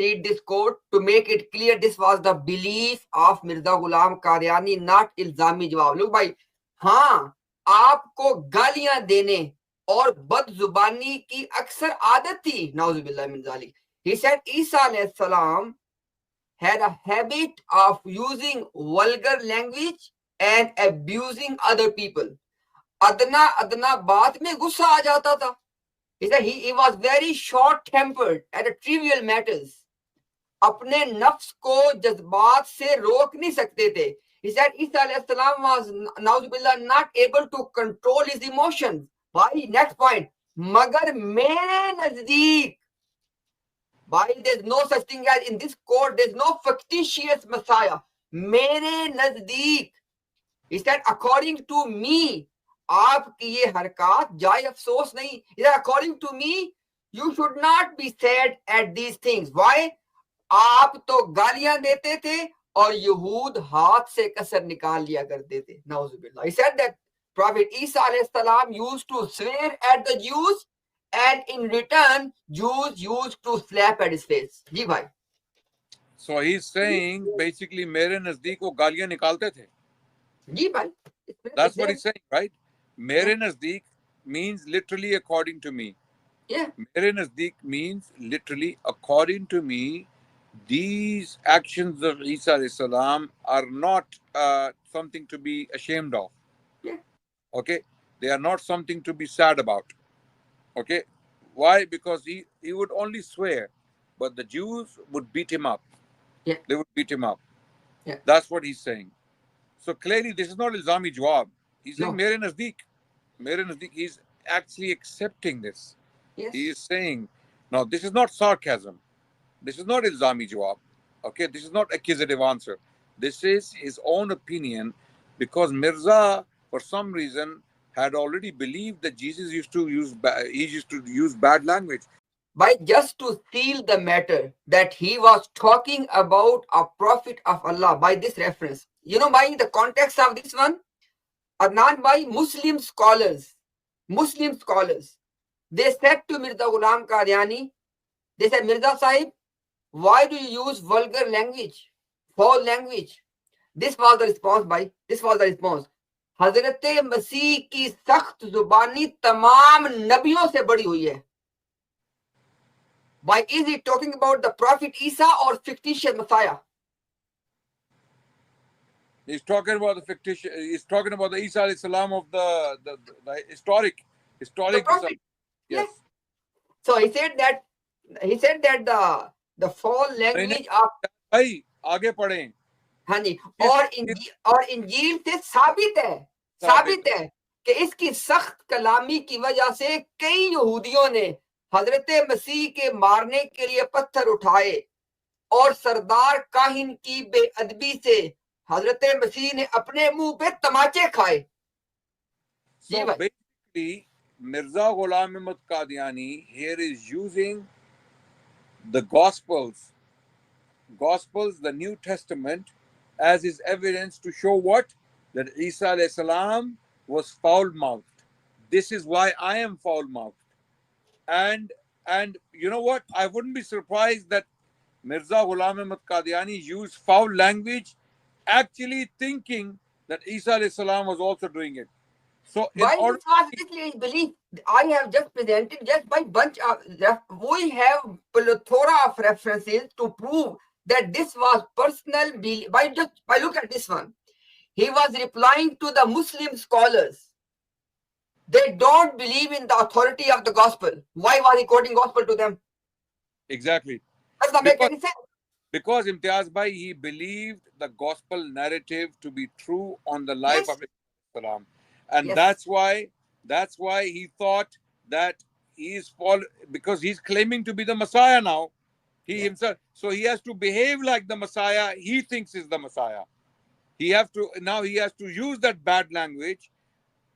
read this quote to make it clear this was the belief of Mirza Ghulam Qadiani, not ilzami jawab. Look bhai, हाँ आपको गालियां देने और बदजुबानी की अक्सर आदत थी, नाउजुबिल्लाह मिन ज़ालिक. He said Isa alayhi salam had a habit of using vulgar language and abusing other people. अदना अदना बात में गुस्सा आ जाता था. He said he was very short-tempered at trivial matters. अपने नफ्स को जज्बात से रोक नहीं सकते थे. He said Isa alayhi salam was नाउजुबिल्लाह not able to control his emotions. Why? Next point. मगर मेरे नजदीक, why there's no such thing as in this court, there's no fictitious Messiah. मेरे नजदीक. He said according to me, आपकी ये हरकत जाए अफसोस नहीं. He said according to me, you should not be sad at these things. Why? आप तो गालियां देते थे और यहूद हाथ से कसर निकाल लिया करते थे. नाउजुबिल्लाह. He said that Prophet Isa alayhi salam used to swear at the Jews, and in return Jews used to slap at his face. जी भाई. So he's saying basically मेरे नजदीक वो गालियां निकालते थे. जी भाई. That's what he's saying, right? मेरे नजदीक means literally according to me. Yeah. मेरे नजदीक means literally according to me. These actions of Isa alayhi salam are not something to be ashamed of. Yeah. Okay, they are not something to be sad about. Okay, why? Because he would only swear, but the Jews would beat him up. Yeah. They would beat him up. Yeah. That's what he's saying. So clearly, this is not ilzami jawab. He's saying mere nazdeek. He's actually accepting this. Yes. He is saying, now this is not sarcasm. This is not ilzami jawab. Okay, this is not accusative answer. This is his own opinion, because Mirza, for some reason, had already believed that Jesus used to use bad language. By just to seal the matter that he was talking about a prophet of Allah by this reference. You know, by the context of this one, Adnan, by Muslim scholars, they said to Mirza Ghulam Qadiani, they said, Mirza Sahib, why do you use vulgar language, foul language? This was the response. हजरत मसीह की सख्त जुबानी तमाम नबियों से बड़ी हुई है. Why is he talking about the Prophet Isa or fictitious Messiah? He's talking about the fictitious. He's talking about the Isa alayhi salam of the historic. The prophet. Yes. So he said that the foul language of. भाई आगे पढ़ें. हाँ जी. और इंजील से साबित है कि इसकी सख्त कलामी की वजह से कई यहूदियों ने हजरत मसीह के मारने के लिए पत्थर उठाए और सरदार काहिन की बेअदबी से हजरत मसीह ने अपने मुंह पे तमाचे खाए. So basically, Mirza Ghulam Qadiani here is using the Gospels, the New Testament, as his evidence to show what? That Isa alayhi salam was foul-mouthed. This is why I am foul-mouthed. And you know what? I wouldn't be surprised that Mirza Ghulam Qadiani used foul language, actually thinking that Isa alayhi salam was also doing it. So why this was literally his belief? I have just presented just by bunch of, we have plethora of references to prove that this was personal belief. By look at this one, he was replying to the Muslim scholars. They don't believe in the authority of the gospel. Why was he quoting gospel to them? Exactly. Does that make any sense? Because Imtiaz Bhai, he believed the gospel narrative to be true on the life of Islam. And that's why he thought that he is because he's claiming to be the Messiah now. He himself, so he has to behave like the Messiah he thinks is the Messiah. He has to use that bad language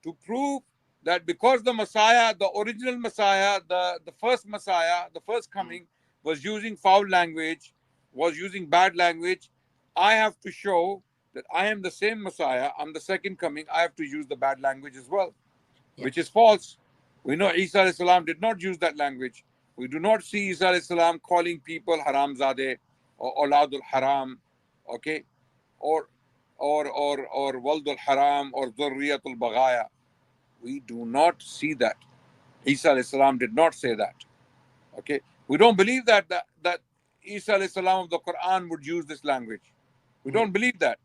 to prove that because the Messiah, the original Messiah, the first Messiah, the first coming, was using foul language, was using bad language, I have to show that I am the same Messiah, I'm the second coming, I have to use the bad language as well, which is false. We know Isa alayhi salam did not use that language. We do not see Isa alayhi salam calling people haramzade or auladul haram, okay, or waladul haram or dhurriyatul baghaya. We do not see that. Isa alayhi salam did not say that. Okay, we don't believe that Isa alayhi salam of the Quran would use this language. We don't believe that.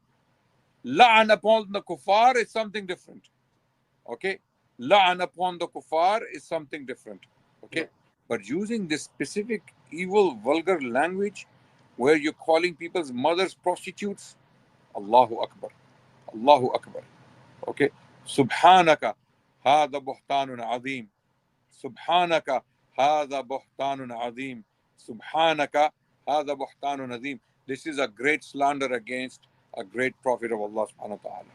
La'an upon the kuffar is something different. Okay, la'an upon the kuffar is something different. Okay, but using this specific evil, vulgar language where you're calling people's mothers prostitutes, Allahu Akbar, Allahu Akbar. Okay, Subhanaka, hada buhtanun azim. Subhanaka, hada buhtanun azim. Subhanaka, hada buhtanun azim. This is a great slander against a great prophet of Allah subhanahu wa ta'ala.